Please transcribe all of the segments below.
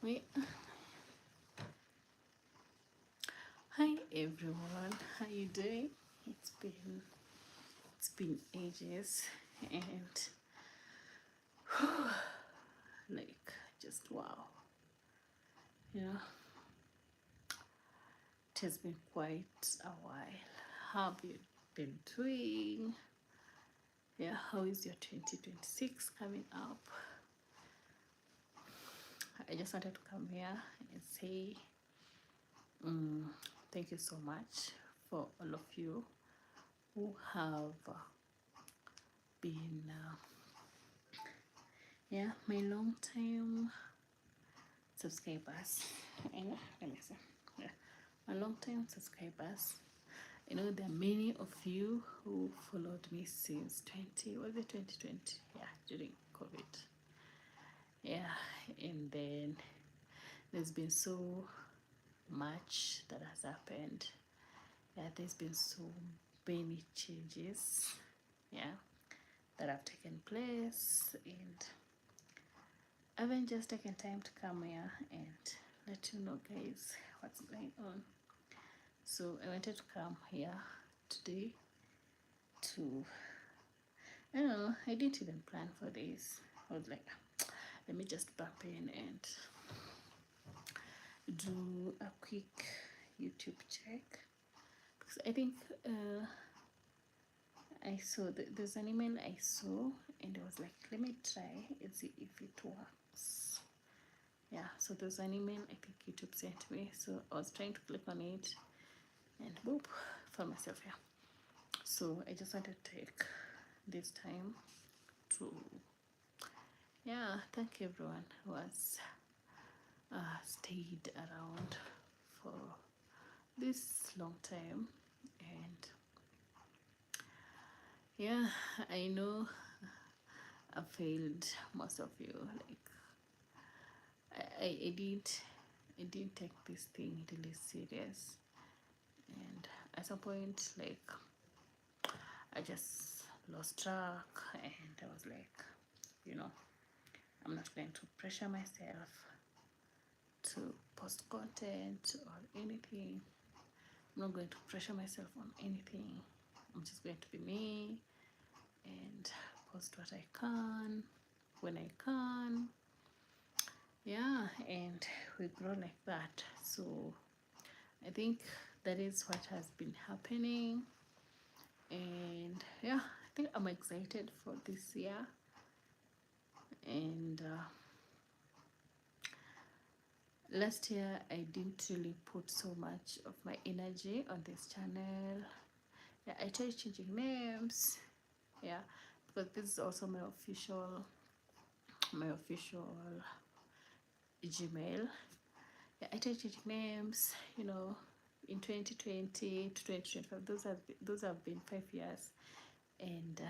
Wait. Hi everyone, how you doing? It's been ages, and like just wow, yeah, it has been quite a while. How have you been doing? Yeah, how is your 2026 coming up? I just wanted to come here and say thank you so much for all of you who have been yeah, my long time subscribers. Let me see. Yeah, my long time subscribers. I know there are many of you who followed me since 2020? Yeah, during COVID. Yeah, and then there's been so much that has happened. Yeah, there's been so many changes. Yeah, that have taken place, and I haven't just taken time to come here and let you know, guys, what's going on. So I wanted to come here today to, I don't know, I didn't even plan for this. I was like, let me just bump in and do a quick YouTube check, because I think I saw there's an email I saw, and I was like, let me try and see if it works. Yeah, so there's an email I think YouTube sent me, so I was trying to click on it, and boop, found myself here. So I just wanted to take this time to, yeah, thank everyone who has stayed around for this long time. And yeah, I know I failed most of you. Like I didn't take this thing really serious, and at some point, like, I just lost track, and I was like, you know, I'm not going to pressure myself to post content or anything. I'm not going to pressure myself on anything. I'm just going to be me and post what I can when I can. Yeah, and we grow like that. So I think that is what has been happening. And yeah, I think I'm excited for this year. And last year I didn't really put so much of my energy on this channel. Yeah, I tried changing names. Yeah, because this is also my official Gmail. Yeah, I tried changing names, in 2020 to 2025. Those have been 5 years, and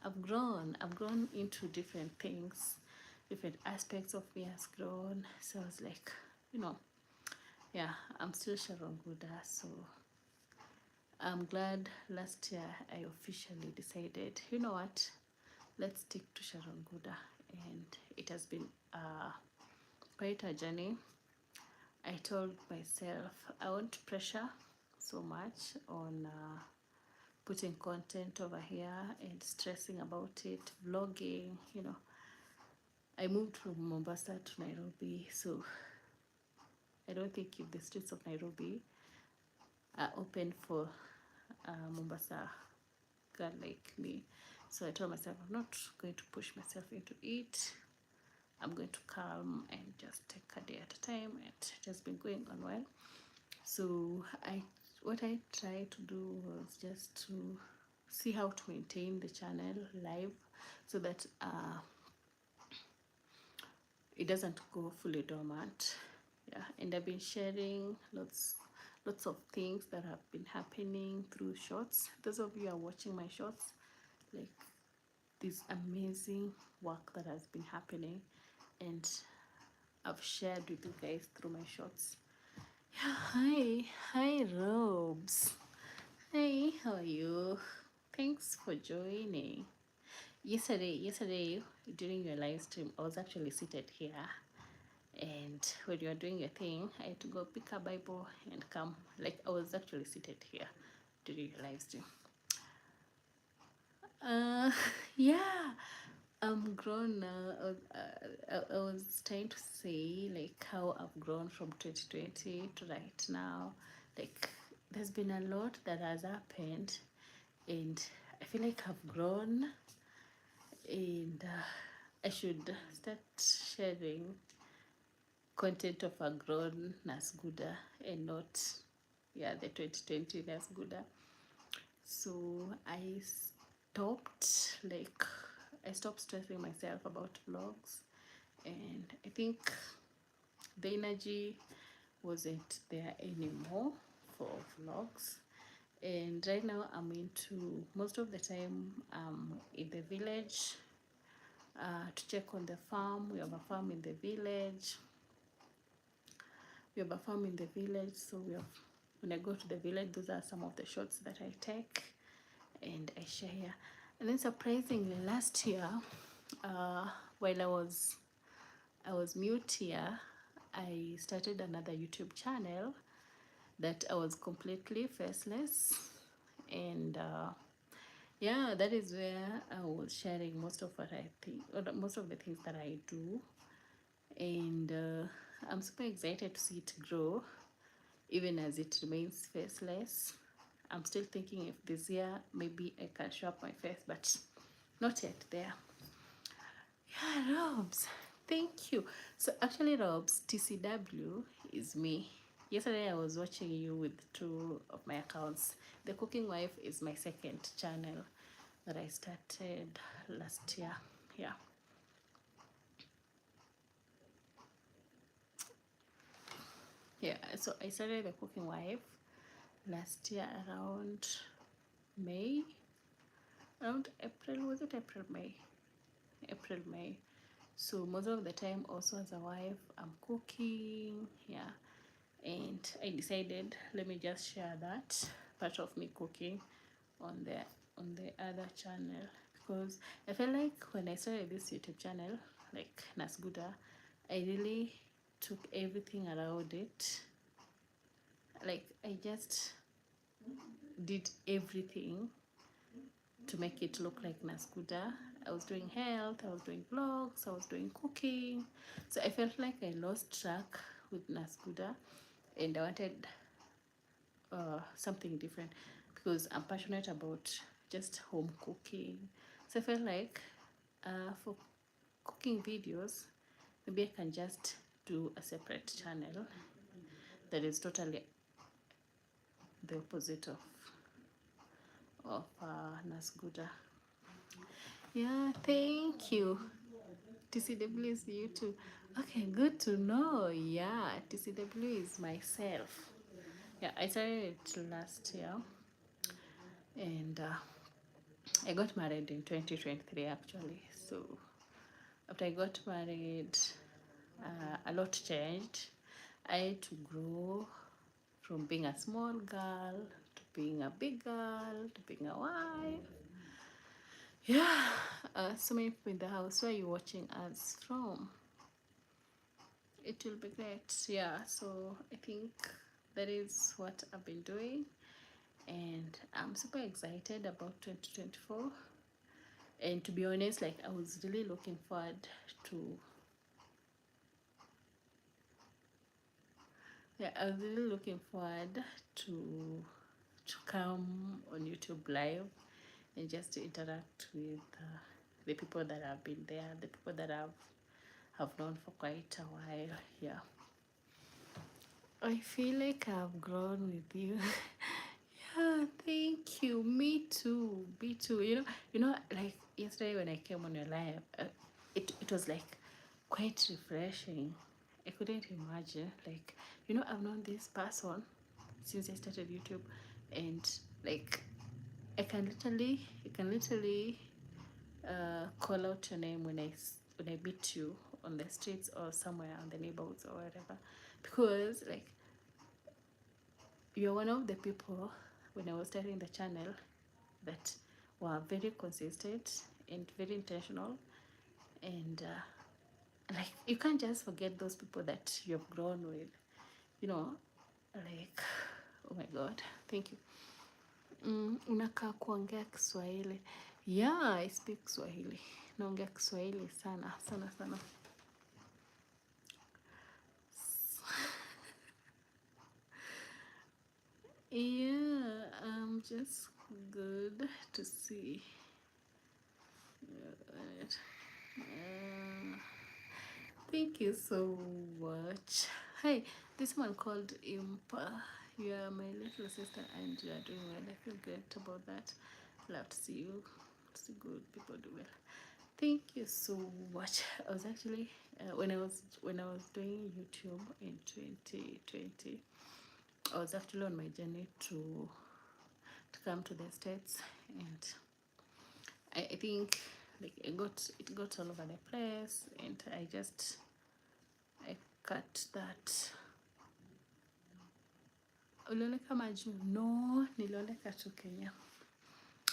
I've grown into different things. Different aspects of me has grown. So I was like, yeah, I'm still Sharon Guda. So I'm glad last year I officially decided, you know what, let's stick to Sharon Guda. And it has been quite a journey. I told myself I won't pressure so much on putting content over here and stressing about it, vlogging. I moved from Mombasa to Nairobi, so I don't think if the streets of Nairobi are open for Mombasa girl like me. So I told myself I'm not going to push myself into it. I'm going to calm and just take a day at a time, and it has been going on well. So what I tried to do was just to see how to maintain the channel live, so that it doesn't go fully dormant. Yeah, and I've been sharing lots of things that have been happening through shorts. Those of you who are watching my shorts, like, this amazing work that has been happening, and I've shared with you guys through my shorts. Yeah, hi Robes. Hey, how are you? Thanks for joining. Yesterday during your live stream, I was actually seated here, And when you are doing your thing, I had to go pick a Bible and come. Like, I was actually seated here during your live stream. Uh, yeah, I'm grown now. I was trying to say like how I've grown from 2020 to right now. Like, there's been a lot that has happened, and I feel like I've grown, and I should start sharing content of a grown Nas Guda and not, yeah, the 2020 Nas Guda. So like I stopped stressing myself about vlogs, and I think the energy wasn't there anymore for vlogs. And right now I'm into, most of the time in the village, to check on the farm. We have a farm in the village. So when I go to the village, those are some of the shots that I take and I share. And then surprisingly, last year, while I was mute here, I started another YouTube channel that I was completely faceless, and yeah, that is where I was sharing most of what I think, or most of the things that I do, and I'm super excited to see it grow, even as it remains faceless. I'm still thinking if this year maybe I can show up my face, but not yet there. Yeah, Robs, thank you. So actually, Robs, TCW is me. Yesterday I was watching you with two of my accounts. The Cooking Wife is my second channel that I started last year. Yeah. Yeah, so I started The Cooking Wife last year around May, around April. Was it April, May? April, May. So most of the time also as a wife, I'm cooking. Yeah. And I decided, let me just share that part of me cooking on the other channel, because I felt like when I started this YouTube channel, like Nas Guda, I really took everything around it. Like, I just did everything to make it look like Nas Guda. I was doing health, I was doing vlogs, I was doing cooking. So I felt like I lost track with Nas Guda, and I wanted something different, because I'm passionate about just home cooking. So I felt like for cooking videos, maybe I can just do a separate channel that is totally the opposite of Nas Guda. Yeah, thank you. TCW is you too. Okay, good to know. Yeah, TCW is myself. Yeah, I started it last year, and I got married in 2023 actually. So after I got married, a lot changed. I had to grow from being a small girl to being a big girl to being a wife. Yeah, so many people in the house. Where are you watching us from? It will be great. Yeah, so I think that is what I've been doing, and I'm super excited about 2024. And to be honest, like, I was really looking forward to, yeah, I was really looking forward to come on YouTube live and just to interact with the people that have been there, the people that have known for quite a while. Yeah, I feel like I've grown with you. Yeah, thank you. Me too. Me too. Like yesterday when I came on your live, it was like quite refreshing. I couldn't imagine. Like, I've known this person since I started YouTube, and like I can literally call out your name when I meet you on the streets or somewhere on the neighborhoods or wherever, because like you're one of the people when I was starting the channel that were very consistent and very intentional, and like you can't just forget those people that you've grown with, you know, like, oh my god, thank you. Unakaa kuongea Kiswahili. Yeah, I speak Swahili. Naongea Kiswahili sana sana sana. Yeah, just good to see. Uh, thank you so much. Hi, this one called Impa. You are my little sister and you are doing well. I feel great about that. Love to see you. See good people do well. Thank you so much. I was actually when I was doing YouTube in 2020, I was actually on my journey to come to the States, and I think like it got all over the place, and I cut that. Ulioleka maju? No, nilioleka tu Kenya,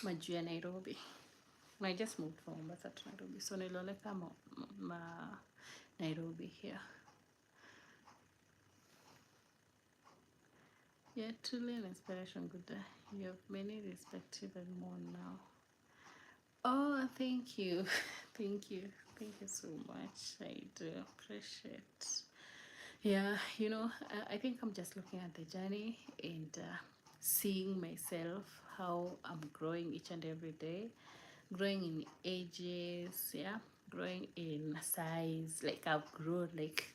maju ya Nairobi. I just moved from Mombasa to Nairobi, so nilioleka Nairobi here. Yeah, truly an inspiration, Guda. You have many respect even more now. Oh, thank you. Thank you. Thank you so much. I do appreciate. Yeah, I think I'm just looking at the journey and seeing myself, how I'm growing each and every day, growing in ages, yeah, growing in size. Like I've grown, like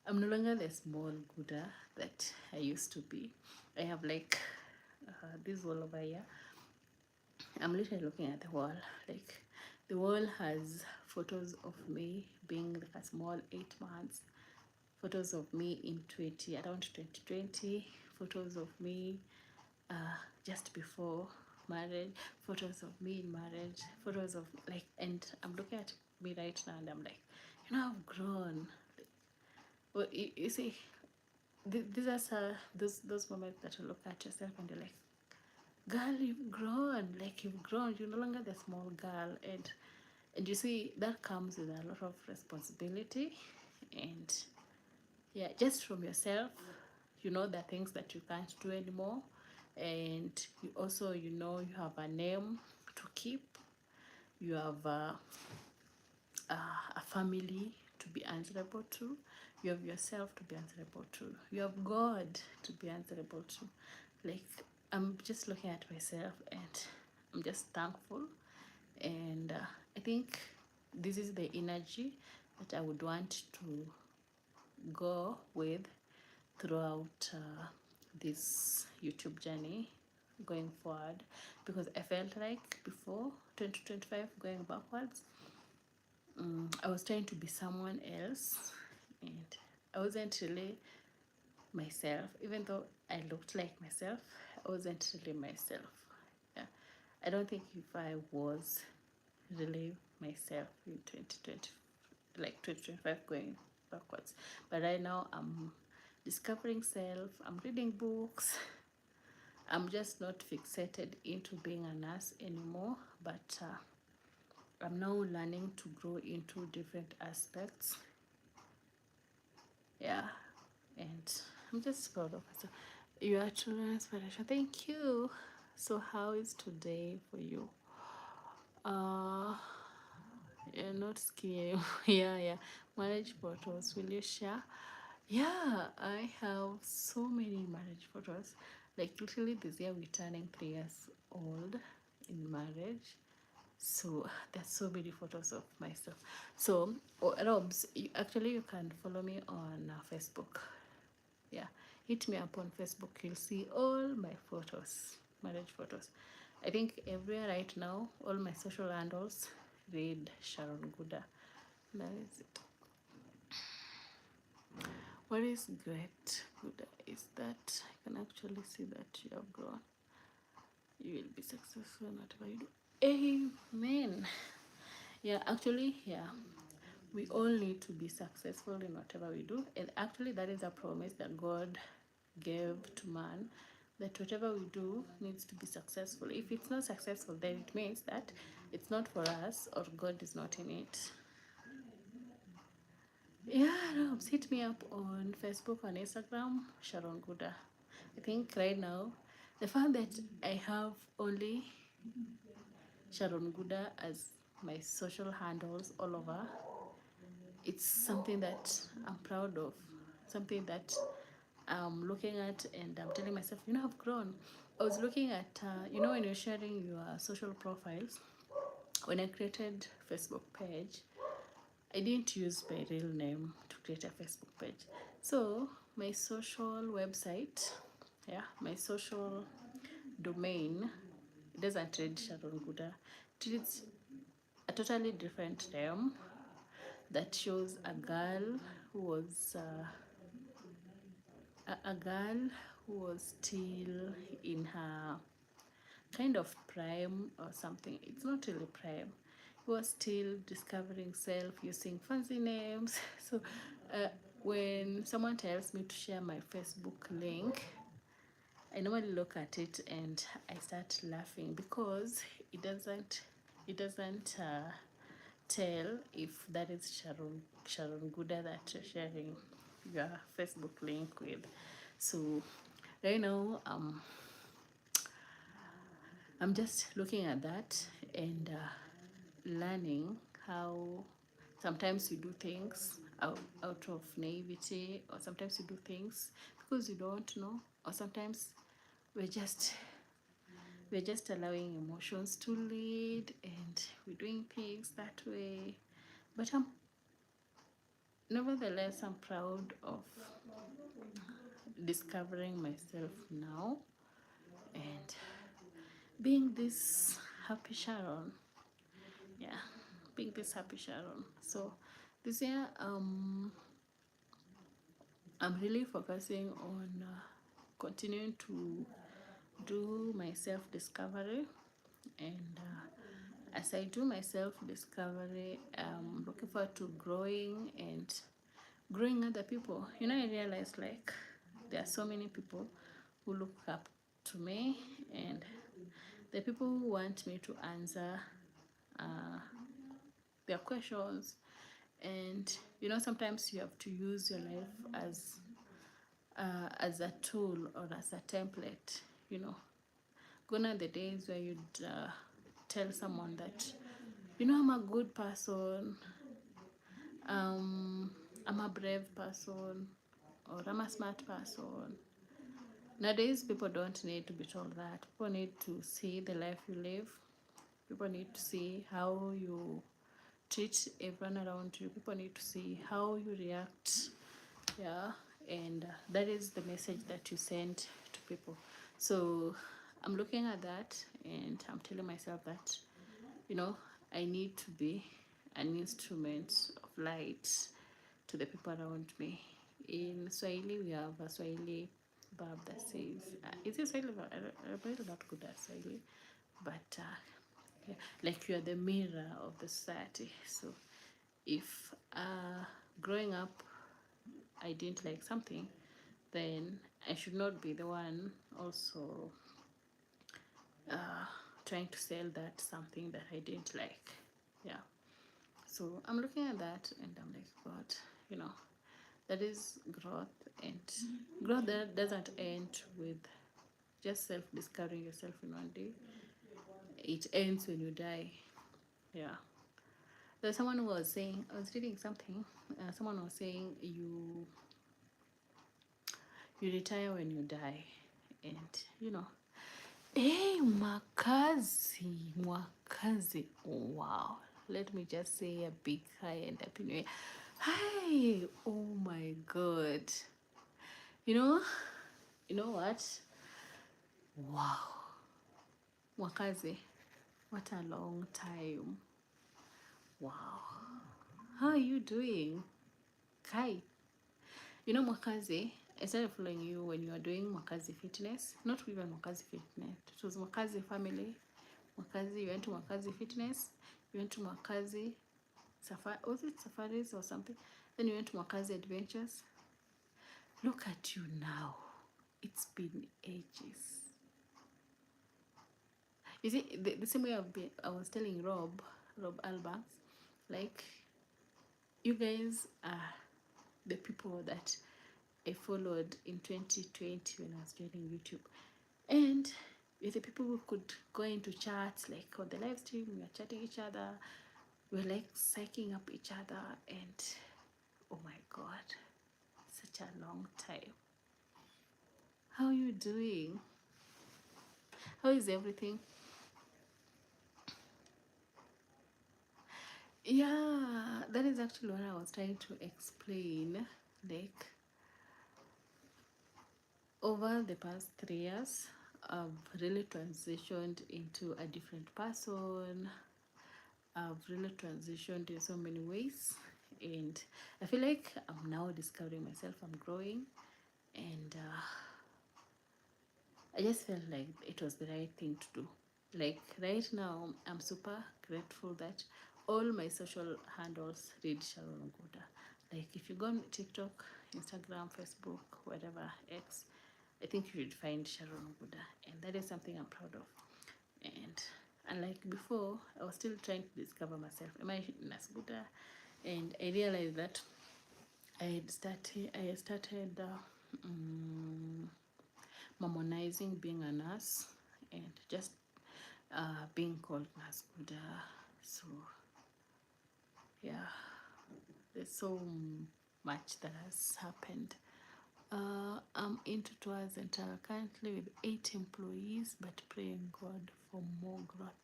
I'm no longer the small Guda that I used to be. I have like this wall over here. I'm literally looking at the wall. Like the wall has photos of me being like a small 8 months, photos of me in around 2020, photos of me just before marriage, photos of me in marriage, photos of like, and I'm looking at me right now and I'm like, I've grown. Well, you see, these are those moments that you look at yourself and you're like, girl, you've grown. Like you've grown. You're no longer the small girl, and you see that comes with a lot of responsibility, and yeah, just from yourself, there are things that you can't do anymore, and you also you have a name to keep. You have a family to be answerable to. You have yourself to be answerable to. You have God to be answerable to. Like, I'm just looking at myself and I'm just thankful. And I think this is the energy that I would want to go with throughout this YouTube journey going forward, because I felt like before 2025 going backwards, I was trying to be someone else and I wasn't really myself. Even though I looked like myself, I wasn't really myself. Yeah, I don't think if I was really myself in 2020, like 2025 going backwards. But right now I'm discovering self, I'm reading books. I'm just not fixated into being a nurse anymore, but I'm now learning to grow into different aspects. Yeah, and I'm just proud of myself. You are truly inspiration. Thank you. So how is today for you? You're not scared. Yeah. Marriage photos. Will you share? Yeah, I have so many marriage photos. Like literally this year we're turning 3 years old in marriage. So there's so many photos of myself. So Robs, you can follow me on Facebook. Yeah, hit me up on Facebook. You'll see all my photos, marriage photos. I think everywhere right now, all my social handles read Sharon Guda. That is it. What is great Guda is that I can actually see that you have grown. You will be successful in whatever you do. Amen. Yeah, we all need to be successful in whatever we do, and actually that is a promise that God gave to man, that whatever we do needs to be successful. If it's not successful, then it means that it's not for us or God is not in it. Yeah, no, hit me up on Facebook, on Instagram, Sharon Guda. I think right now, the fact that I have only Sharon Guda as my social handles all over, it's something that I'm proud of, something that I'm looking at, and I'm telling myself, I've grown. I was looking at, when you're sharing your social profiles, when I created Facebook page, I didn't use my real name to create a Facebook page. So my social website, yeah, my social domain, it doesn't read Sharon Guda. It reads a totally different name that shows a girl who was a girl who was still in her kind of prime or something. It's not really prime. He was still discovering self using fancy names. So uh, when someone tells me to share my Facebook link, I normally look at it and I start laughing because it doesn't tell if that is Sharon Guda that you're sharing your Facebook link with. So right now, I'm just looking at that and learning how sometimes you do things out of naivety, or sometimes you do things because you don't know, or sometimes we're just we're just allowing emotions to lead and we're doing things that way. But nevertheless, I'm proud of discovering myself now and being this happy Sharon. Yeah, being this happy Sharon. So this year, I'm really focusing on continuing to do my self discovery, and as I do my self discovery, I'm looking forward to growing other people. I realize like there are so many people who look up to me, and the people who want me to answer uh, their questions. And sometimes you have to use your life as a tool or as a template. Gone are the days where you'd tell someone that I'm a good person, I'm a brave person, or I'm a smart person. Nowadays, people don't need to be told that. People need to see the life you live. People need to see how you treat everyone around you. People need to see how you react. Yeah, and that is the message that you send to people. So I'm looking at that and I'm telling myself that, I need to be an instrument of light to the people around me. In Swahili, we have a Swahili verb that says, is it Swahili verb? I'm really not good at Swahili, but yeah, like you are the mirror of the society. So if growing up I didn't like something, then I should not be the one also uh, trying to sell that something that I didn't like. Yeah. So I'm looking at that and I'm like, God, that is growth, and growth that doesn't end with just self-discovering yourself in one day. It ends when you die. Yeah. There's someone who was saying, I was reading something, someone was saying you retire when you die. And hey, mwakazi, wow, let me just say a big hi and happy new year. Hi, oh my god, you know what, wow, mwakazi, what a long time. Wow, how are you doing, Kai? Mwakazi, I started following you when you were doing Mwakazi Fitness. Not even Mwakazi Fitness. It was Mwakazi Family. Mwakazi, you went to Mwakazi Fitness. You went to Mwakazi Safari. Was it Safaris or something? Then you went to Mwakazi Adventures. Look at you now. It's been ages. You see, the same way I was telling Rob Alba, like, you guys are the people that I followed in 2020 when I was joining YouTube. And with the people who could go into chats, like on the live stream, we were chatting each other, we were like psyching up each other, and oh my god, such a long time. How are you doing? How is everything? Yeah, that is actually what I was trying to explain. Like, over the past 3 years, I've really transitioned into a different person. I've really transitioned in so many ways, and I feel like I'm now discovering myself. I'm growing, and I just felt like it was the right thing to do. Like right now, I'm super grateful that all my social handles read Sharon Guda. Like if you go on TikTok, Instagram, Facebook, whatever, X, I think you should find Sharon Guda, and that is something I'm proud of. And unlike before, I was still trying to discover myself. Am I Nas Guda? And I realized that I started harmonizing being a nurse and just being called Nas Guda. So yeah, there's so much that has happened. I'm into tours and travel currently with 8 employees, but praying God for more growth.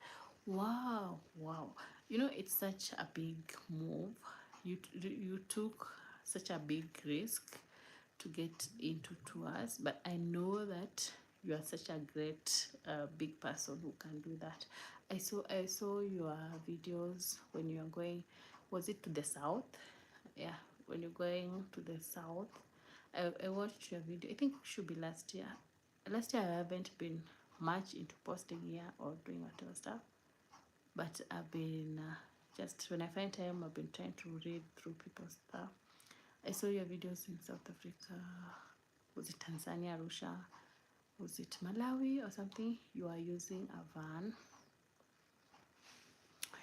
Wow, wow. You know, it's such a big move. You took such a big risk to get into tours, but I know that you are such a great big person who can do that. I saw your videos when you are going, was it to the south? Yeah, when you're going to the south. I watched your video. I think it should be last year. Last year I haven't been much into posting here or doing whatever stuff, but I've been just when I find time, I've been trying to read through people's stuff. I saw your videos in South Africa. Was it Tanzania, Arusha? Was it Malawi or something? You are using a van.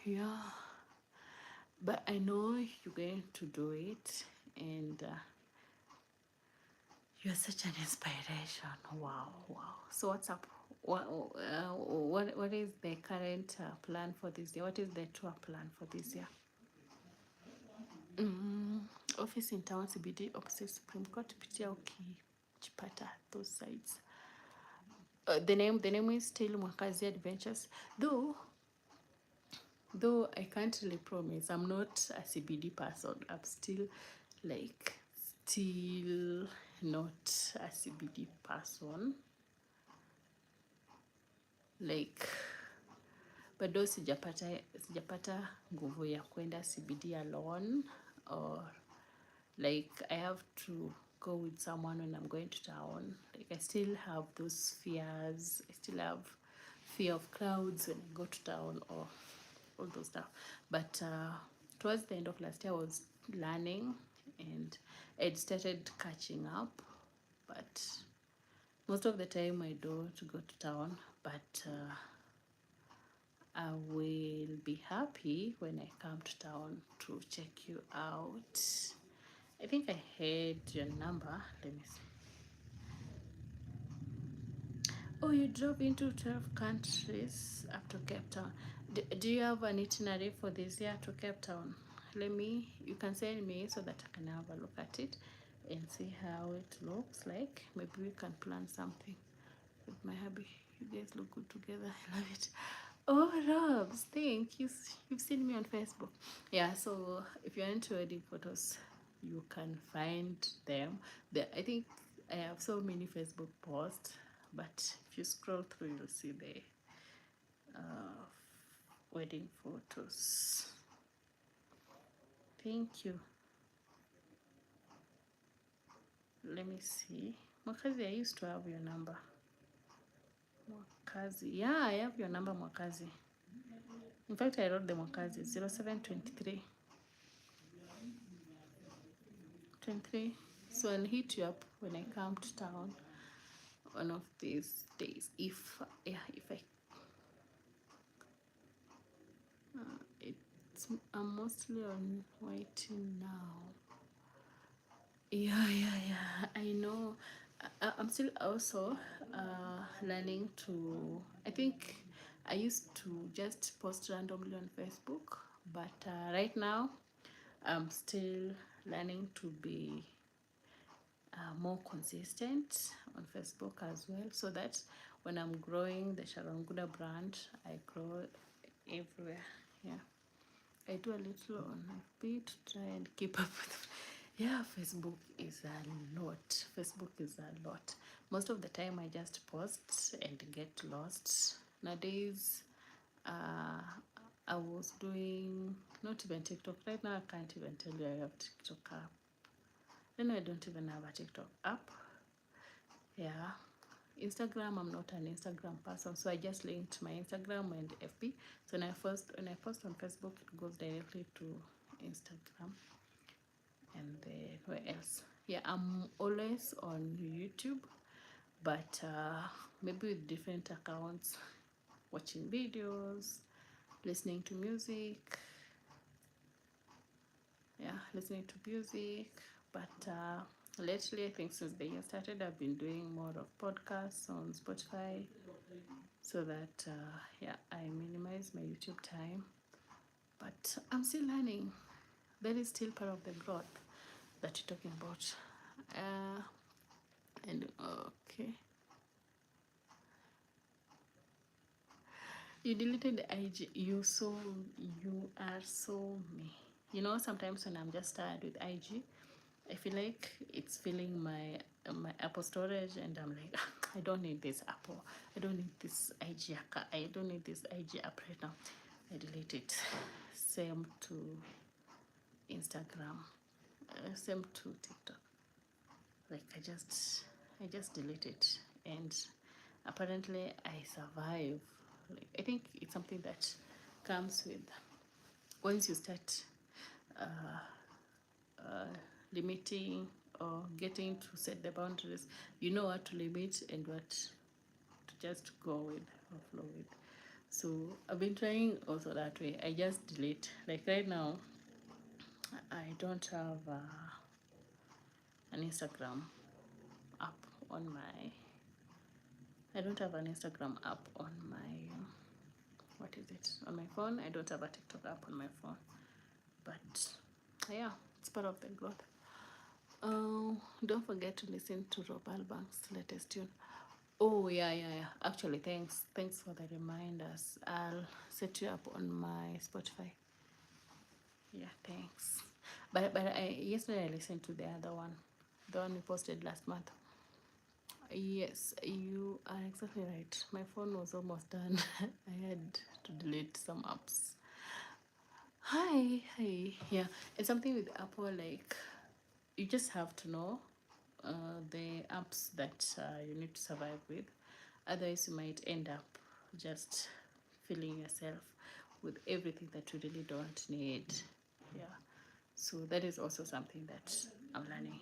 Yeah, but I know you're going to do it, and you're such an inspiration. Wow, wow. So what's up? What is the current plan for this year? What is the tour plan for this year? Mm, office in town, CBD, opposite Supreme Court, pitia ukijipata those sides. The name is still Mwakazi Adventures. Though I can't really promise. I'm not a CBD person. I'm still not a CBD person. Like bado sijapata nguvu ya kwenda CBD alone, or like I have to go with someone when I'm going to town. Like I still have those fears. I still have fear of crowds when I go to town or all those stuff. But towards the end of last year I was learning and I'd started catching up, but most of the time I do to go to town. But I will be happy when I come to town to check you out. I think I had your number. Let me see. Oh, you drove into 12 countries up to Cape Town. Do you have an itinerary for this year to Cape Town? You can send me so that I can have a look at it and see how it looks like. Maybe we can plan something with my hubby. You guys look good together. I love it. Oh, Robs, thank you. You've seen me on Facebook. Yeah, so if you're into wedding photos, you can find them there. I think I have so many Facebook posts, but if you scroll through, you'll see the wedding photos. Thank you. Let me see. Mwakazi, I used to have your number. Mwakazi. Yeah, I have your number, Mwakazi. In fact, I wrote the Mwakazi 0723. 23. So I'll hit you up when I come to town one of these days. I'm mostly on waiting now. Yeah. I know. I'm still also learning to. I think I used to just post randomly on Facebook, but right now I'm still learning to be more consistent on Facebook as well, so that when I'm growing the Sharon Guda brand, I grow everywhere. Yeah. I do a little on FB to try and keep up with. Yeah, Facebook is a lot. Facebook is a lot. Most of the time, I just post and get lost. Nowadays, uh, I was doing not even TikTok. Right now, I can't even tell you I have TikTok app. Then I don't even have a TikTok app. Yeah. Instagram, I'm not an Instagram person, so I just linked my Instagram and FB. So when I post on Facebook, it goes directly to Instagram. And then where else? Yeah, I'm always on YouTube, but maybe with different accounts, watching videos, listening to music. Yeah, listening to music. But lately, I think since the year started, I've been doing more of podcasts on Spotify, so that yeah, I minimize my YouTube time. But I'm still learning. That is still part of the growth that you're talking about. Uh, and okay, you deleted the IG. You are so me. You know, sometimes when I'm just tired with IG, I feel like it's filling my Apple storage, and I'm like, I don't need this Apple. I don't need this IG. I don't need this IG app right now. I delete it. Same to Instagram. Same to TikTok. Like I just delete it, and apparently I survive. Like I think it's something that comes with once you start limiting or getting to set the boundaries. You know what to limit and what to just go with or flow with. So I've been trying also that way. I just delete. Like right now, I don't have an Instagram app on my. I don't have an Instagram app on my. What is it on my phone? I don't have a TikTok app on my phone. But yeah, it's part of the growth. Don't forget to listen to Rob Albank's latest tune. Oh yeah. Actually, thanks for the reminders. I'll set you up on my Spotify. Yeah, thanks. But yesterday I listened to the other one, the one we posted last month. Yes, you are exactly right. My phone was almost done. I had to delete some apps. Hi. Yeah, it's something with Apple. Like you just have to know the apps that you need to survive with. Otherwise, you might end up just filling yourself with everything that you really don't need. Yeah. So that is also something that I'm learning.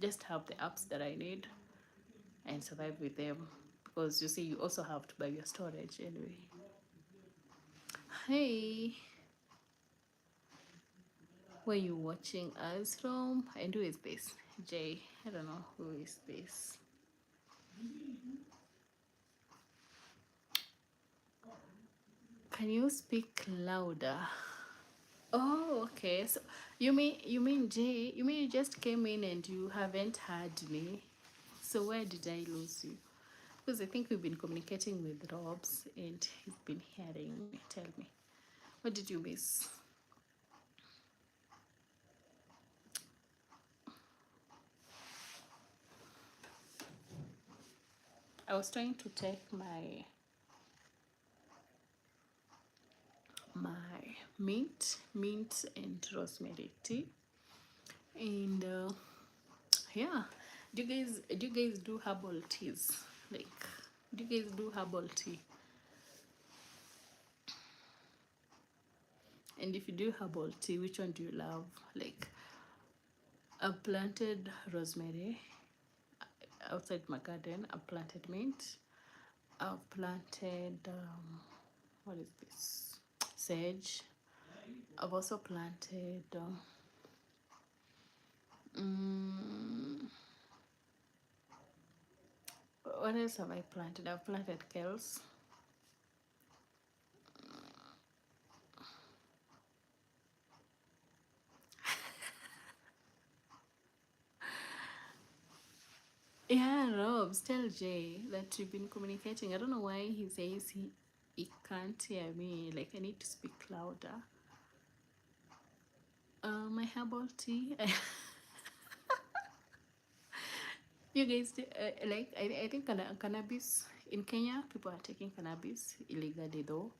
Just have the apps that I need and survive with them, because you see, you also have to buy your storage anyway. Hey, where you watching us from? And who is this? Jay. I don't know who is this. Can you speak louder? Oh, okay. So you mean Jay? You mean you just came in and you haven't heard me? So where did I lose you? Because I think we've been communicating with Robs and he's been hearing me. Tell me, what did you miss? I was trying to take my mint and rosemary tea, and yeah. Do you guys do herbal teas? Like, do you guys do herbal tea? And if you do herbal tea, which one do you love? Like, I've planted rosemary outside my garden. I've planted mint. I've planted what is this? Sage. I've also planted Mm, what else have I planted? I've planted kales. Yeah, Robs, tell Jay that we've been communicating. I don't know why he says he can't hear me. Like, I need to speak louder. My herbal tea. You guys, like, I think cannabis in Kenya, people are taking cannabis illegally though.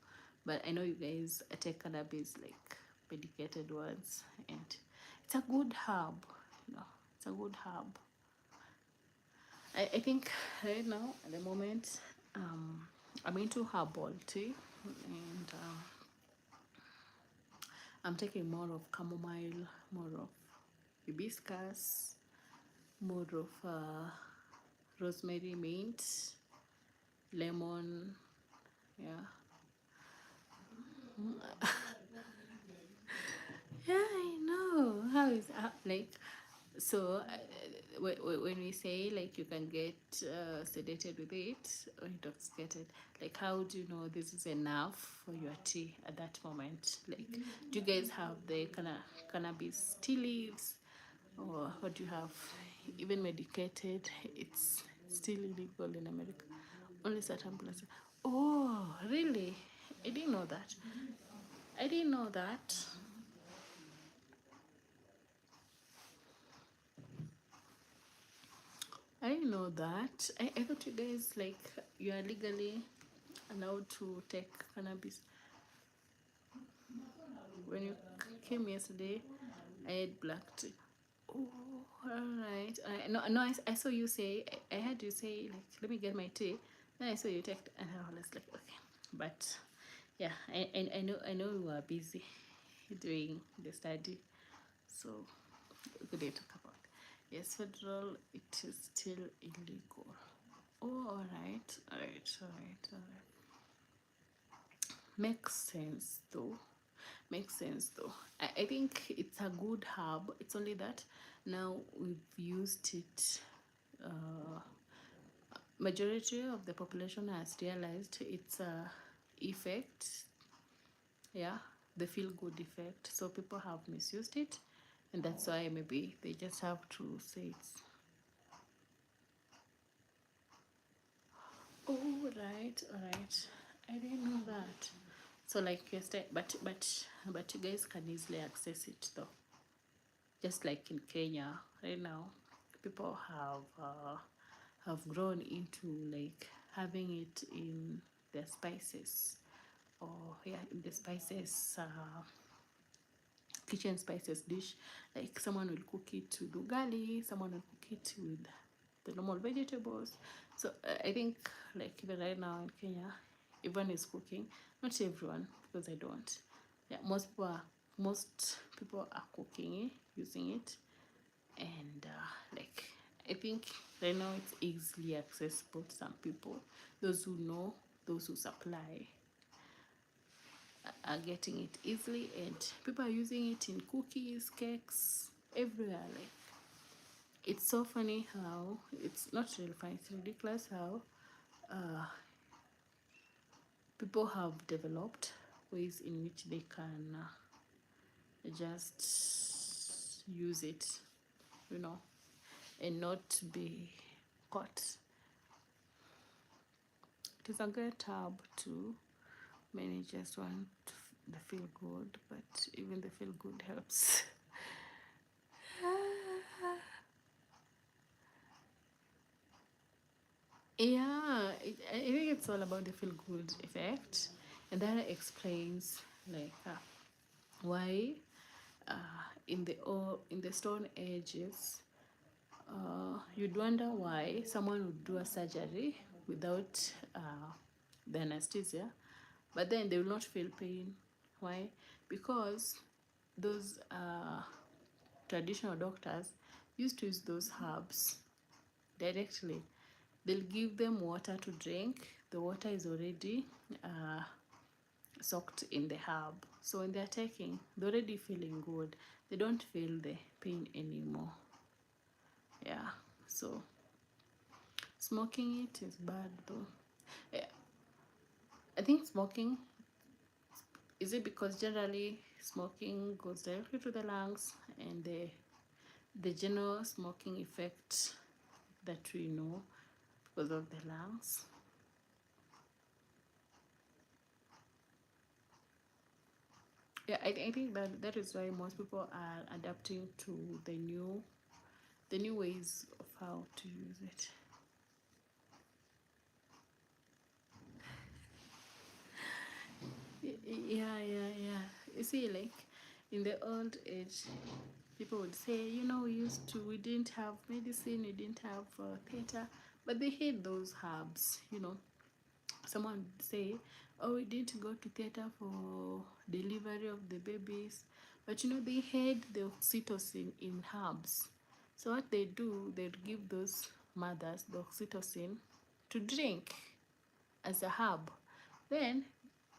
But I know you guys take cannabis like medicated ones, and it's a good herb. You know, it's a good herb. I think right now at the moment, I'm into herbal tea, and I'm taking more of chamomile, more of hibiscus, more of rosemary, mint, lemon. Yeah, yeah, I know. How is like so? When we say like you can get sedated with it or intoxicated, like how do you know this is enough for your tea at that moment? Like, do you guys have the cannabis tea leaves, or what do you have? Even medicated, it's still illegal in America. Only certain places. Oh, really? I didn't know that. I didn't know that. I didn't know that. I thought you guys like you are legally allowed to take cannabis. When you came yesterday, I had black tea. Oh, alright. No, no, I saw you say, I heard you say, like, let me get my tea. Then I saw you take, and I was like, okay. But yeah, I know you were busy doing the study. So, we didn't talk about it. Yes, federal, it is still illegal. Oh, alright, alright. Makes sense though. Makes sense though. I think it's a good herb. It's only that now we've used it. Uh, Majority of the population has realized its effect. Yeah, the feel good effect. So people have misused it, and that's why maybe they just have to say it's. Oh, right, all right. I didn't know that. So like yesterday, but you guys can easily access it though. Just like in Kenya right now, people have grown into like having it in their spices, or yeah, in the spices kitchen spices dish. Like someone will cook it with ugali, someone will cook it with the normal vegetables. So I think like even right now in Kenya, everyone is cooking. Not everyone, because I don't. Yeah, most people are cooking it, using it, and like I think right now it's easily accessible to some people. Those who know, those who supply are getting it easily, and people are using it in cookies, cakes, everywhere. Like, it's so funny how it's not really funny, it's ridiculous how uh, people have developed ways in which they can just use it, you know, and not be caught. It is a great tab too. Many just want the feel good, but even the feel good helps. Yeah, I think it's all about the feel good effect, and that explains like why in the Stone Ages, you'd wonder why someone would do a surgery without the anesthesia, but then they will not feel pain. Why? Because those traditional doctors used to use those herbs directly. They'll give them water to drink. The water is already soaked in the herb. So when they're taking, they're already feeling good. They don't feel the pain anymore. Yeah, so smoking it is bad though. Yeah, I think smoking, is it because generally smoking goes directly to the lungs, and the general smoking effect that we know because of the lungs. Yeah, I think that is why most people are adapting to the new ways of how to use it. Yeah. You see, like in the old age, people would say, we didn't have medicine, we didn't have theater, but they had those herbs. Someone would say, oh, we didn't go to theater for delivery of the babies, but they had the oxytocin in herbs. So what they do, they'd give those mothers the oxytocin to drink as a herb. Then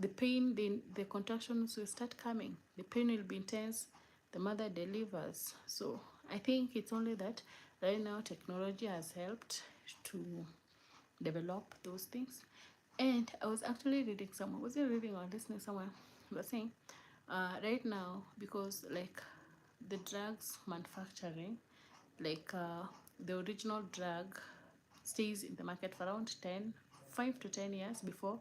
the pain, the contractions will start coming. The pain will be intense. The mother delivers. So I think it's only that right now technology has helped to develop those things. And I was actually reading somewhere, was it reading or listening somewhere? Was saying right now, because like the drugs manufacturing, like the original drug stays in the market for around 5 to 10 years before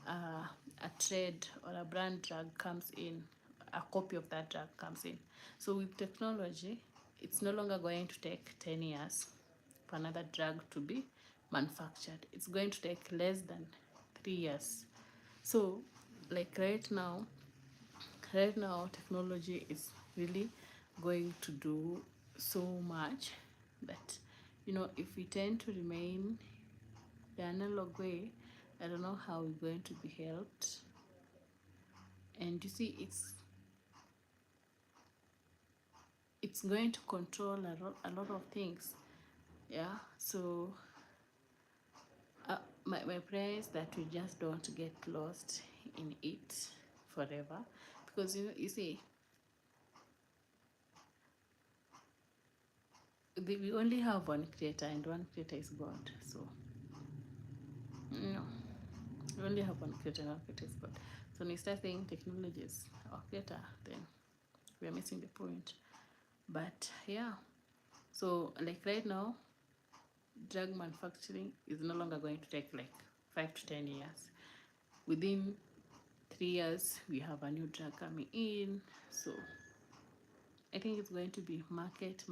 a trade or a brand drug comes in, a copy of that drug comes in. So with technology, it's no longer going to take 10 years for another drug to be manufactured. It's going to take less than 3 years. So like right now technology is really going to do so much that if we tend to remain the analog way, I don't know how we're going to be helped. And you see, it's going to control a lot of things. Yeah, so my prayer is that we just don't get lost in it forever, because you see, we only have one creator, and one creator is God. So no, we only have one creator, and one creator is God. So when we start saying technology is our creator, then we are missing the point. But yeah, so like right now, drug manufacturing is no longer going to take like 5 to 10 years. Within 3 years, we have a new drug coming in. So I think it's going to be market.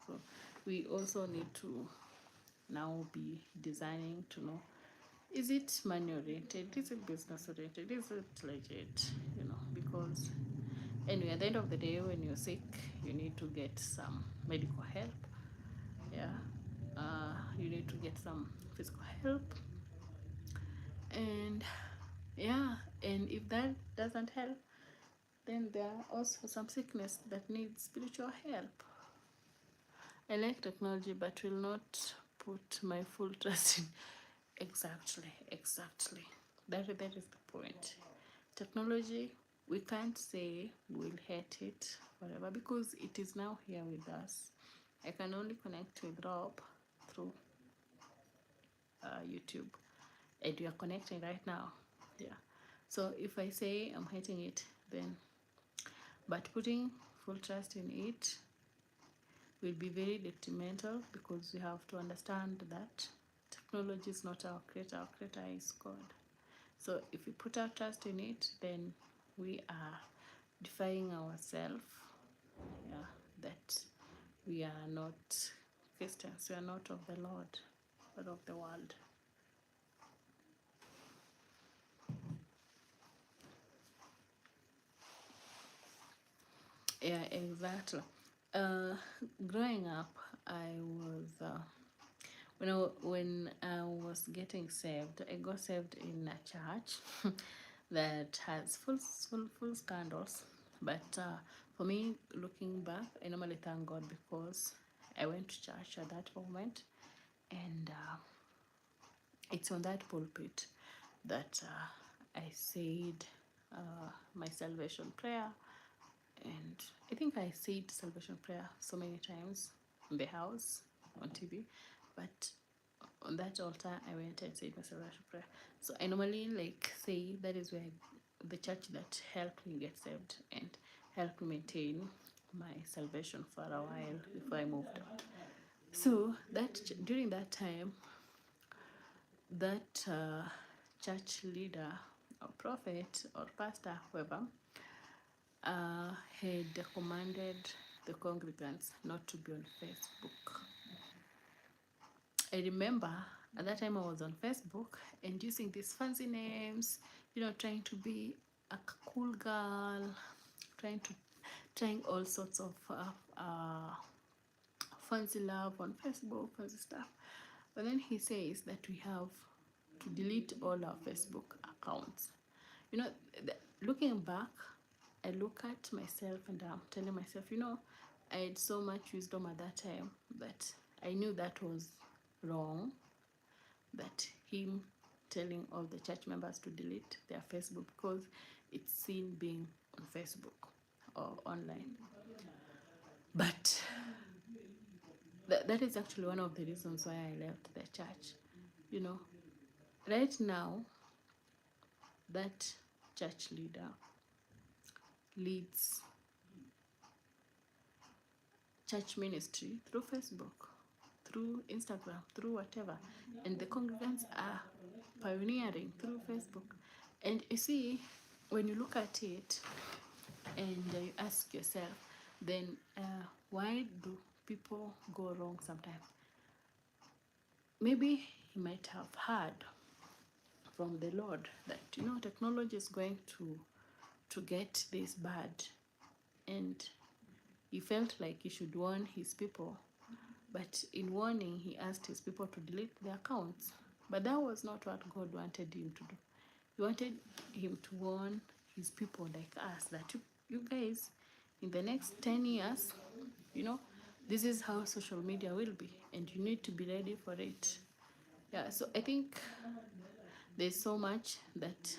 So we also need to now be designing to know, is it money oriented, is it business oriented, is it legit, because anyway, at the end of the day, when you're sick, you need to get some medical help. Yeah, you need to get some physical help, and yeah, and if that doesn't help, then there are also some sickness that needs spiritual help. I like technology, but will not put my full trust in. Exactly. That is the point. Technology, we can't say we'll hate it forever because it is now here with us. I can only connect with Rob through YouTube, and we are connecting right now. Yeah. So if I say I'm hating it, then, but putting full trust in it will be very detrimental, because we have to understand that technology is not our creator is God. So if we put our trust in it, then we are defying ourselves, yeah, that we are not Christians, we are not of the Lord, but of the world. Yeah, exactly. Uh, Growing up, I was when I was getting saved, I got saved in a church that has full scandals. But for me, looking back, I normally thank God because I went to church at that moment, and it's on that pulpit that I said my salvation prayer, and I think I said salvation prayer so many times. in the house on TV, but on that altar I went and said my salvation prayer. So I normally like say that is where the church that helped me get saved and helped me maintain my salvation for a while before I moved out. So that during that time, that church leader or prophet or pastor, whoever, had commanded the congregants not to be on Facebook. I remember at that time I was on Facebook and using these fancy names, trying to be a cool girl, trying all sorts of fancy love on Facebook, fancy stuff. But then he says that we have to delete all our Facebook accounts. Looking back, I look at myself and I'm telling myself, I had so much wisdom at that time that I knew that was wrong, that him telling all the church members to delete their Facebook because it's seen being on Facebook or online. But that is actually one of the reasons why I left the church. Right now, that church leader leads church ministry through Facebook, through Instagram, through whatever, and the congregants are pioneering through Facebook. And you see, when you look at it and you ask yourself, then why do people go wrong sometimes? Maybe he might have heard from the Lord that technology is going to get this bad, and he felt like he should warn his people, but in warning he asked his people to delete their accounts. But that was not what God wanted him to do. He wanted him to warn his people like us that you guys, in the next 10 years, this is how social media will be, and you need to be ready for it. Yeah, so I think there's so much that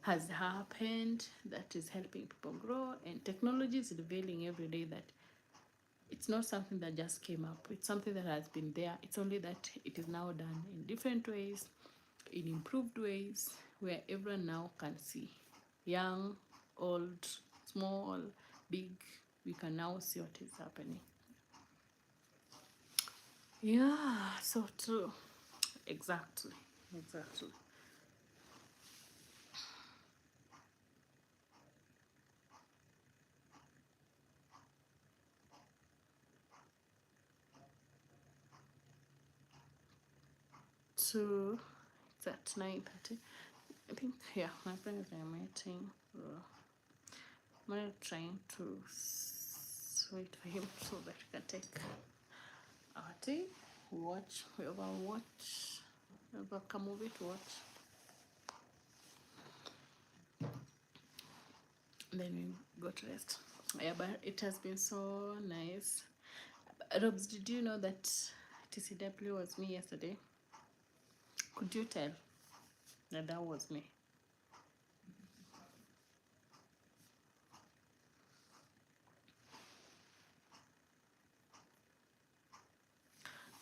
has happened that is helping people grow, and technology is revealing every day that it's not something that just came up. It's something that has been there. It's only that it is now done in different ways, in improved ways, where everyone now can see. Young, old, small, big, we can now see what is happening. Yeah, so true. Exactly. So it's at 9:30. I think, yeah, my friends are meeting. I'm trying to wait for him so that we can take our tea, watch, whoever come movie to watch. Then we go to rest. Yeah, but it has been so nice. Robs, did you know that TCW was me yesterday? Could you tell that was me?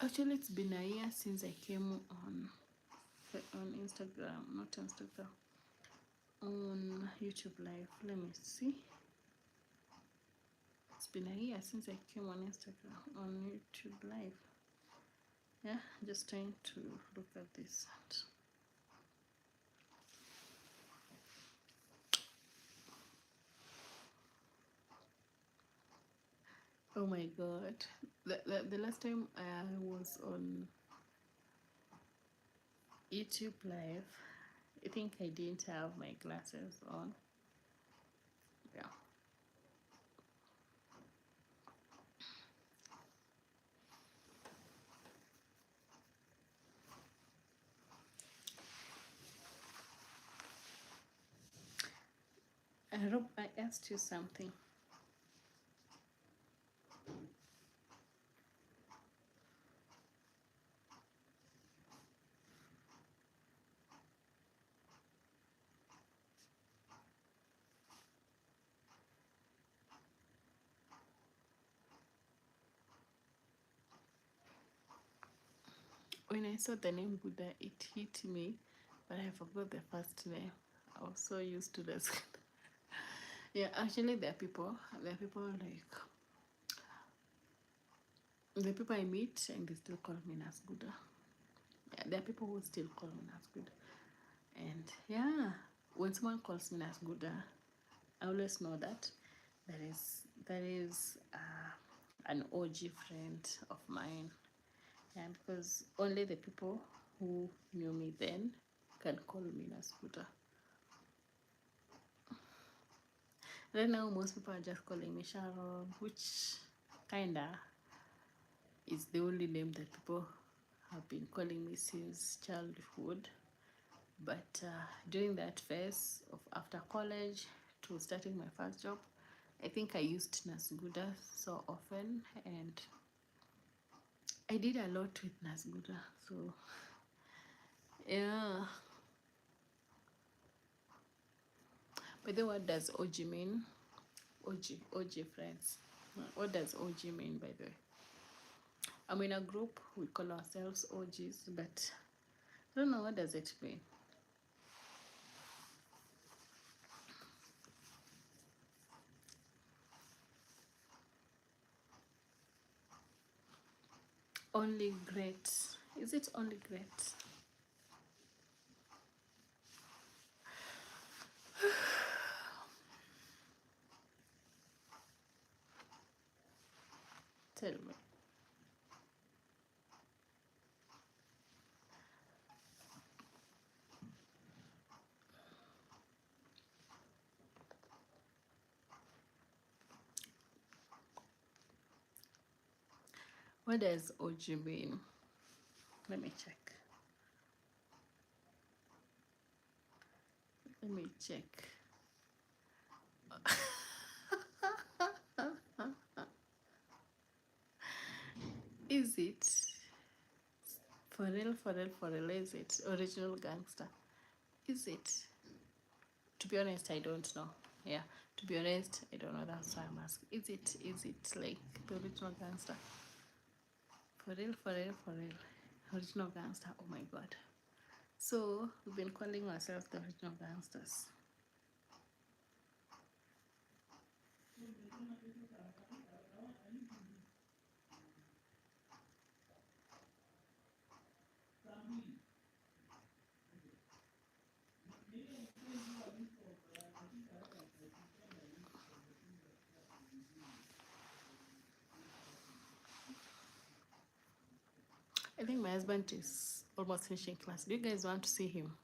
Actually, it's been a year since I came on Instagram, not Instagram, on YouTube Live. Let me see. It's been a year since I came on Instagram, on YouTube Live. Yeah, just trying to look at this. Oh my god. The last time I was on YouTube Live, I think I didn't have my glasses on. Yeah. Rob, I asked you something. When I saw the name Guda, it hit me, but I forgot the first name. I was so used to this. Yeah, actually, there are people like the people I meet and they still call me Nas Guda. Yeah, there are people who still call me Nas Guda. And yeah, when someone calls me Nas Guda, I always know that is an OG friend of mine. Yeah, because only the people who knew me then can call me Nas Guda. Right now, most people are just calling me Sharon, which kinda is the only name that people have been calling me since childhood. But during that phase of after college to starting my first job, I think I used Nasguda so often, and I did a lot with Nasguda. So yeah. By the way, what does OG mean? OG friends. What does OG mean, by the way? I'm in a group, we call ourselves OGs, but I don't know what does it mean. Only great. Is it only great? Tell me. What does OG mean? Let me check. Let me check. Is it for real, is it original gangster? Is it? To be honest, I don't know. Yeah, to be honest, I don't know. That's why I'm asking. Is it like the original gangster? For real, for real. Original gangster. Oh my god. So we've been calling ourselves the original gangsters. I think my husband is almost finishing class. Do you guys want to see him?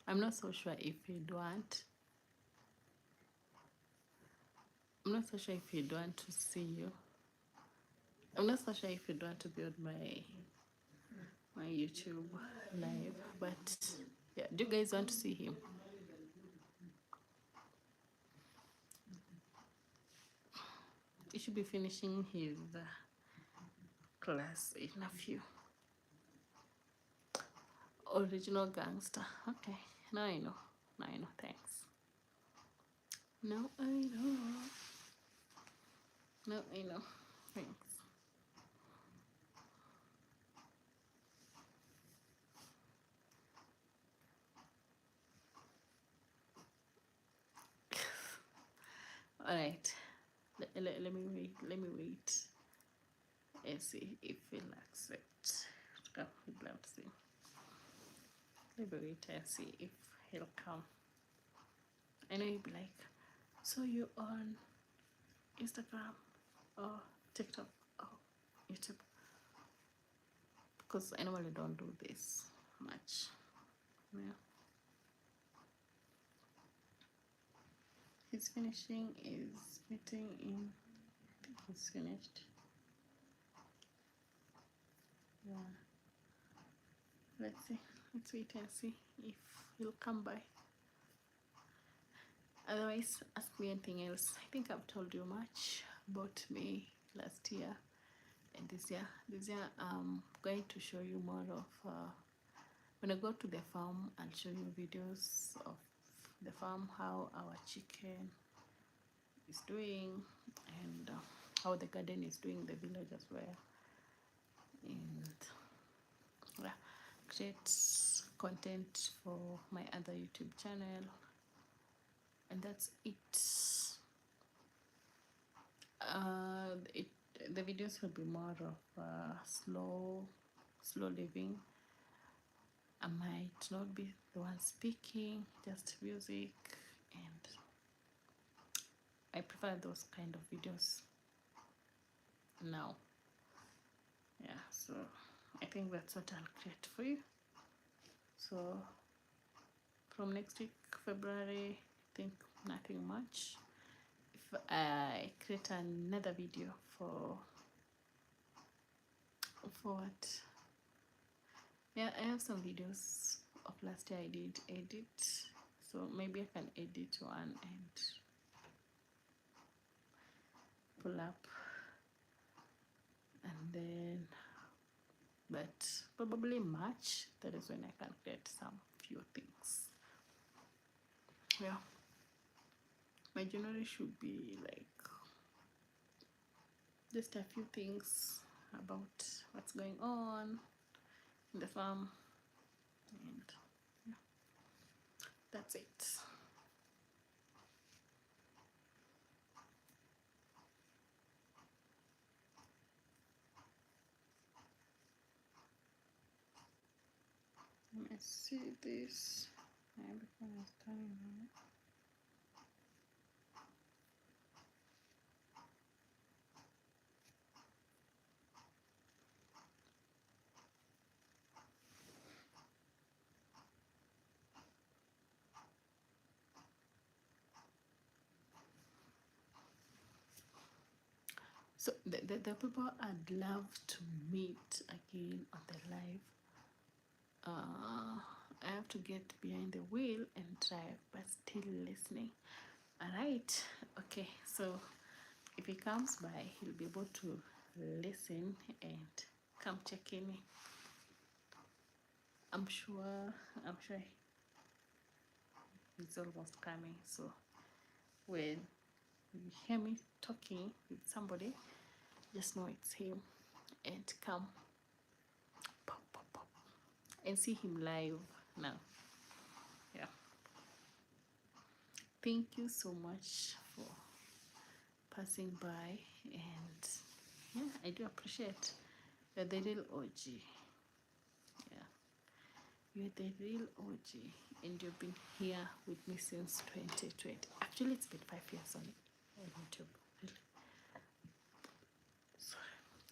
I'm not so sure if he'd want. I'm not so sure if he'd want to see you. I'm not so sure if you'd want to be on my YouTube live, but yeah, do you guys want to see him? He should be finishing his class in a few. Original gangster. Okay, now I know. Now I know. Thanks. Now I know. Now I know. Thanks. All right. Let me wait. Let me wait and see if he'll accept. We'd love to see. Let me wait and see if he'll come. I know he'll be like, so you on Instagram or TikTok or YouTube? Because I normally don't do this much. Yeah. He's finishing his meeting in. I think he's finished. Yeah. Let's see. Let's wait and see if he'll come by. Otherwise, ask me anything else. I think I've told you much about me last year and this year. This year, I'm going to show you more of. When I go to the farm, I'll show you videos of the farm, how our chicken is doing, and how the garden is doing, the village as well. And yeah, create content for my other YouTube channel, and that's it. It the videos will be more of slow living. I might not be the one speaking, just music, and I prefer those kind of videos now. Yeah, so I think that's what I'll create for you. So from next week, February, I think nothing much. If I create another video for what? Yeah, I have some videos of last year I did edit, so maybe I can edit one and pull up, and then, but probably March, that is when I can create some few things. Yeah, my January should be like just a few things about what's going on in the farm, and yeah, that's it. Let me see this. Everything is turning on. So the people I'd love to meet again on the live. I have to get behind the wheel and drive, but still listening. Alright, okay, so if he comes by, he'll be able to listen and come check in. I'm sure he's almost coming. So when you hear me talking with somebody, just know it's him, and come pop, pop, pop, and see him live now. Yeah. Thank you so much for passing by, and yeah, I do appreciate. You're the real OG. Yeah, you're the real OG, and you've been here with me since 2020. Actually, it's been 5 years on YouTube. Really, sorry,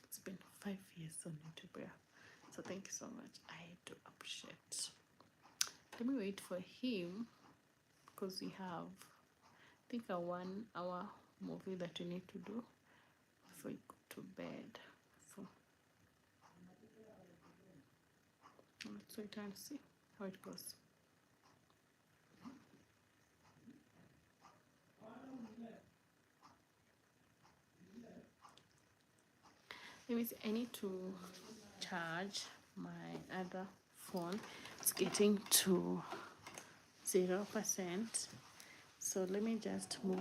it's been 5 years on YouTube. Yeah, so thank you so much. I do appreciate. Let me wait for him, because we have, I think, a 1 hour movie that we need to do before we go to bed. So let's wait and see how it goes. Anyways, I need to charge my other phone. It's getting to 0%. So let me just move.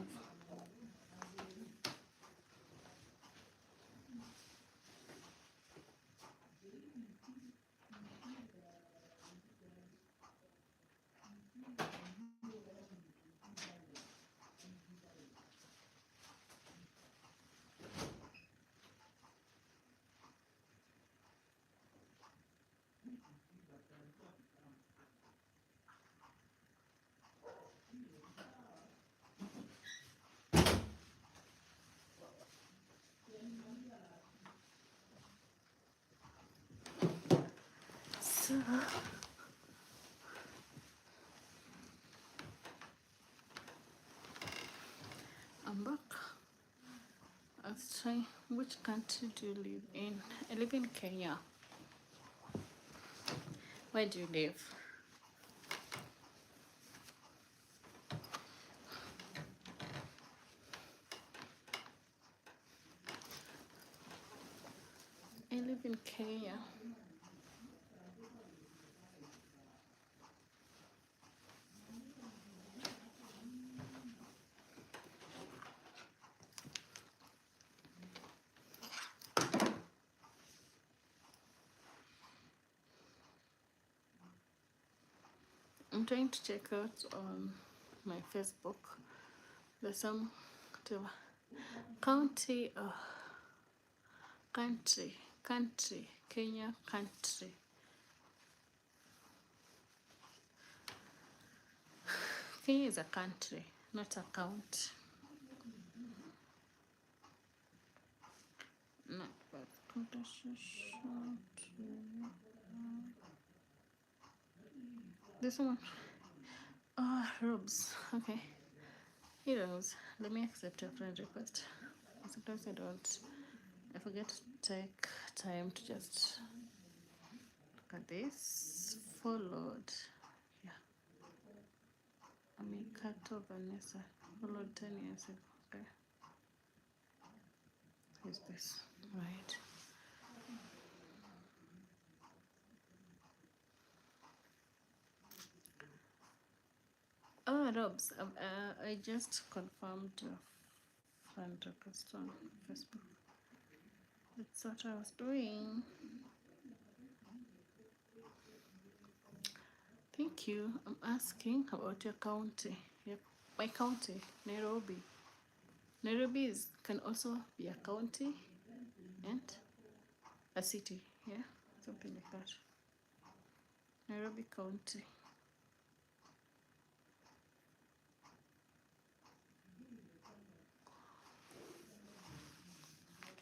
So I'm back. Let's try. Which country do you live in? I live in Kenya. Where do you live? I live in Kenya. I'm trying to check out on my Facebook. There's some county, country, Kenya country. Kenya is a country, not a count. No, but this one. Oh, robes. Okay. Heroes. Let me accept a friend request. Sometimes I forget to take time to just look at this. Followed. Yeah. Amikato Vanessa. Followed 10 years ago. Okay. Who's this? Right. Oh, Robs. I just confirmed your friend request on Facebook. That's what I was doing. Thank you. I'm asking about your county. Yep. My county, Nairobi. Nairobi can also be a county and a city. Yeah, something like that. Nairobi County.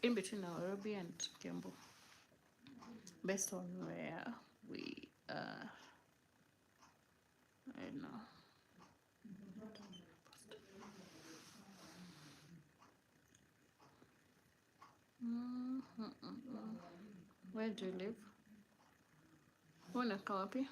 In between Nairobi and Kiambu. Based on where we are. I don't know. Where do you live? Unakaa wapi?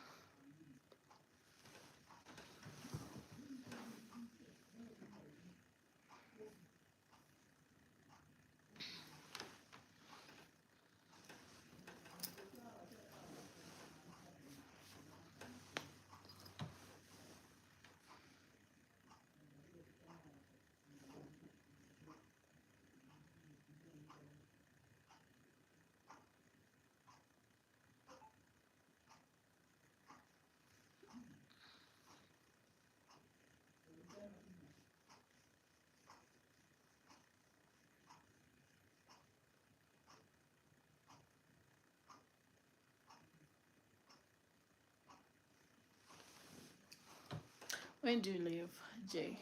Where do you live, Jay?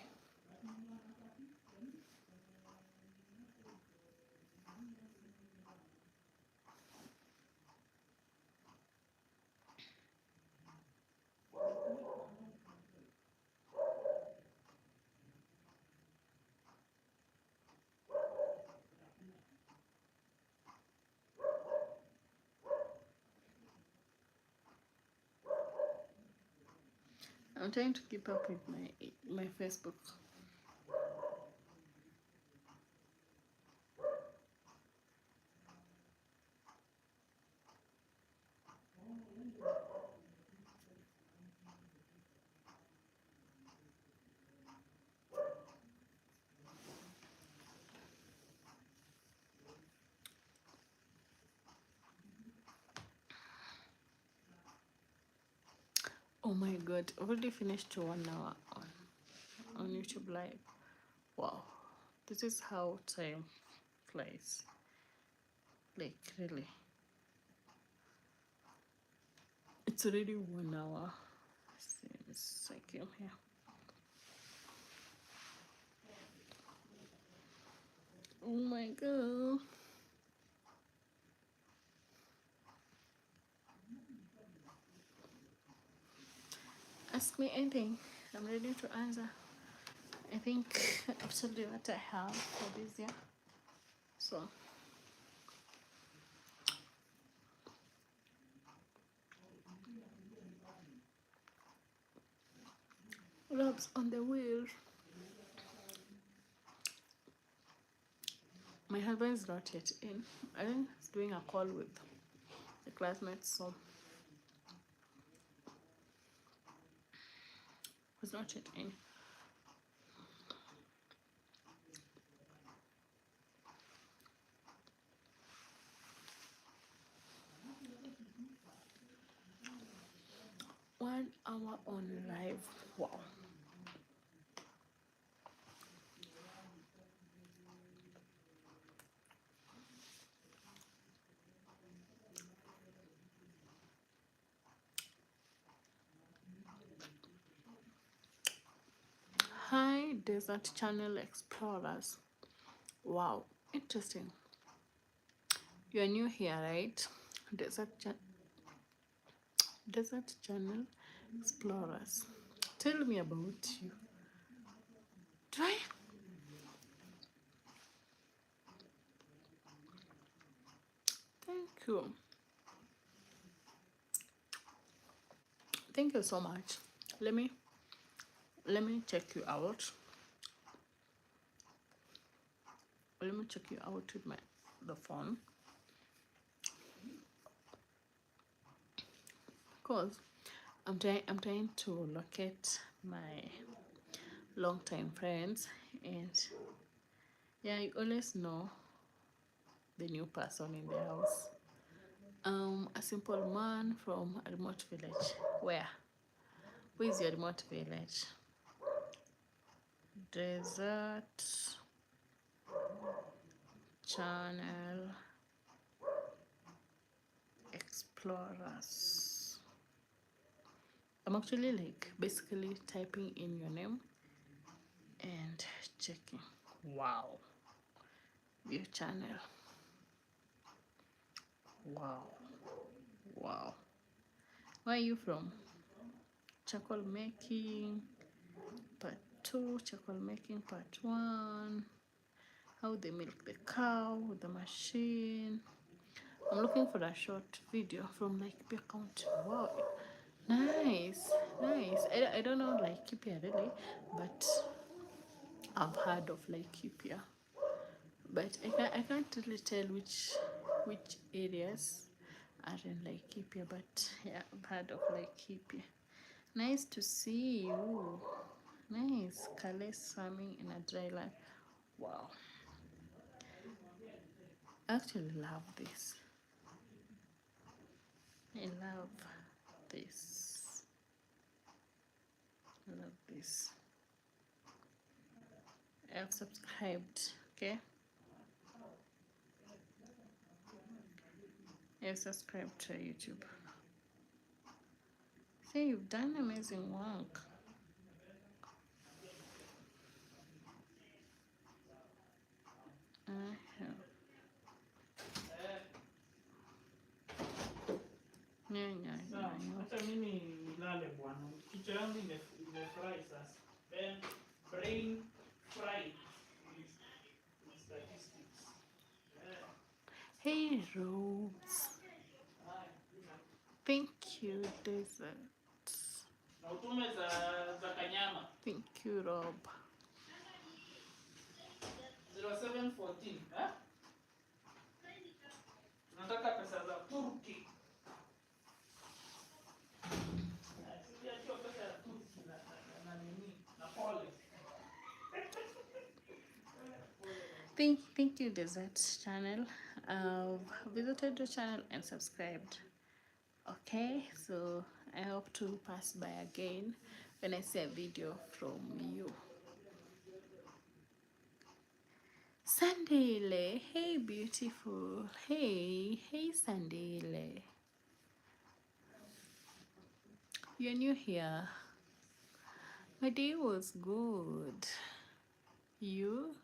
I'm trying to keep up with my Facebook. Oh my god, already finished 1 hour on YouTube Live. Wow, this is how time flies. Like, really. It's already 1 hour since I came here. Oh my god. Ask me anything. I'm ready to answer. I think I've told you what I have for this year. So, Rob's on the wheel. My husband is not yet in. I think he's doing a call with the classmates, so he's not yet in. 1 hour on live. Wow. Hi, Desert Channel Explorers. Wow, interesting. You're new here, right? Desert Channel Explorers. Tell me about you. Try. Thank you. Thank you so much. Let me check you out. Let me check you out with the phone. Because I'm trying to locate my longtime friends, and yeah, you always know the new person in the house. A simple man from a remote village. Where? Where is your remote village? Desert Channel Explorers. I'm actually like basically typing in your name and checking. Wow. Your channel. Wow. Wow. Where are you from? Charcoal making part 2, charcoal making part 1, how they milk the cow with the machine. I'm looking for a short video from Laikipia County. Wow, nice, nice. I don't know Laikipia really, but I've heard of Laikipia. But I can't really tell which areas are in Laikipia, but yeah, I've heard of Laikipia. Nice to see you. Nice. Careless farming in a dry land. Wow. I actually love this. I love this. I love this. I've subscribed, okay? I've subscribed to YouTube. See, you've done amazing work. Hata mimi nilale bwana. Kichwa yangu imefurahi sasa. Then brain fried with statistics. Hey, Rose. Thank you, Desert. Na utume za kanyama. Thank you, Rob. 0714, eh? Nataka pesa za Turki. Sijajua pesa ya Turki na nini, na pole. Thank you, Desert Channel. I've visited the channel and subscribed. Okay, so I hope to pass by again when I see a video from you. Sandile, hey beautiful. Hey Sandile. You're new here. My day was good. You?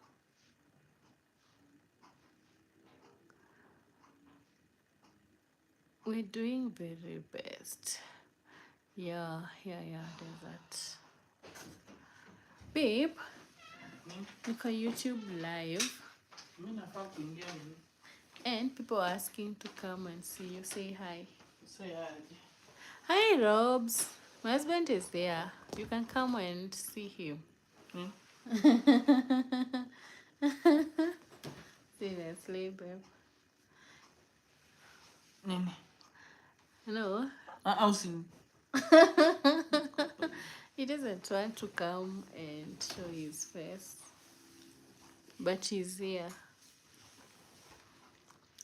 We're doing very best. Yeah, Desert. Babe, look at YouTube live. And people are asking to come and see you. Say hi. Say hi. Hi, Robs. My husband is there. You can come and see him. Seriously, babe. Nini? No. I'll see. He doesn't want to come and show his face. But he's here.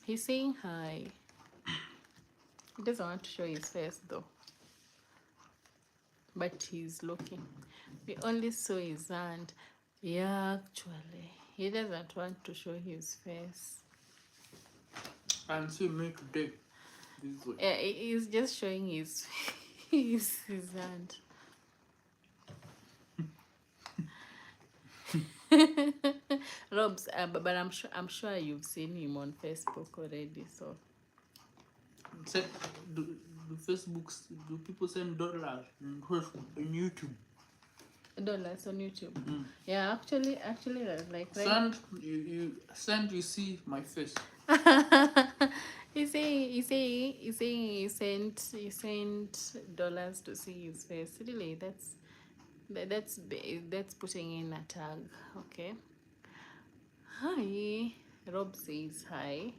He's saying hi. He doesn't want to show his face though. but he's looking. We only saw his hand. Yeah, actually, he doesn't want to show his face. And see me today. This way. Yeah, he's just showing his his hand. Robs, but I'm sure you've seen him on Facebook already. So Send, do Facebooks, do people send dollars in YouTube? dollars on YouTube. Yeah, actually, like right. Send you see my face. He's saying he sent dollars to see his face. Really, that's putting in a tag. Okay. Hi. Rob says hi.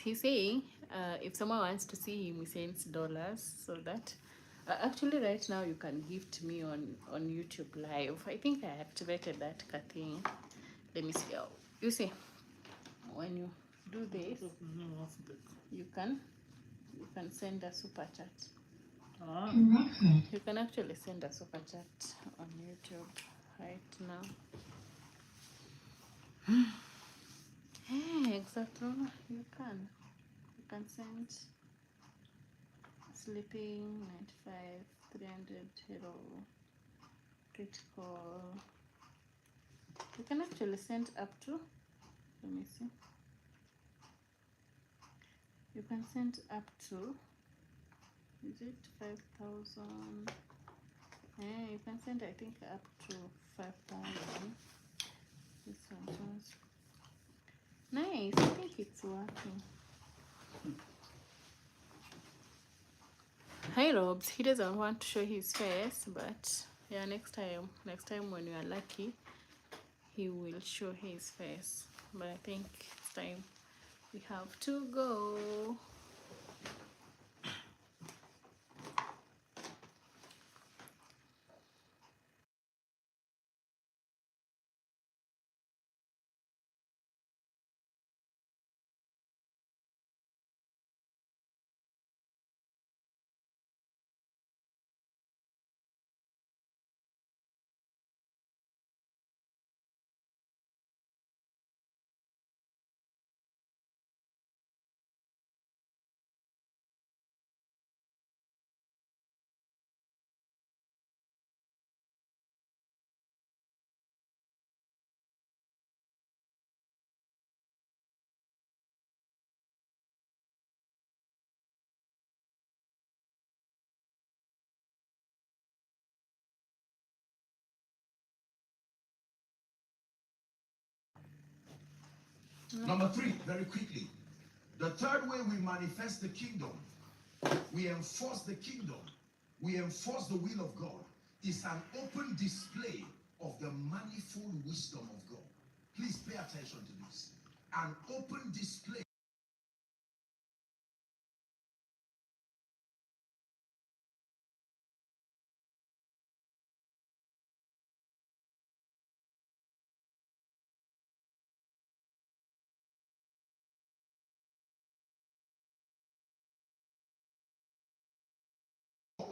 He's saying if someone wants to see him, he sends dollars so that. Actually, right now you can gift me on YouTube Live. I think I activated that thing. Let me see. Oh, you see, when you do this, you can send a super chat. You can actually send a super chat on YouTube right now. Yeah, exactly. You can send sleeping 95 300 hero critical. You can actually send up to, let me see, you can send up to, is it 5,000? Yeah, you can send, I think, up to 5,000. This one just nice. I think it's working. Hi Robs, he doesn't want to show his face, but yeah, next time when you are lucky, he will show his face. But I think it's time we have to go. Number 3, very quickly. The third way we manifest the kingdom, we enforce the kingdom, we enforce the will of God, is an open display of the manifold wisdom of God. Please pay attention to this. An open display.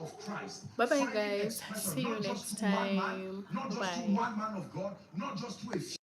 Of Christ. Bye bye, guys. See you next time. Not just Bye. to one man of God, not just to a few.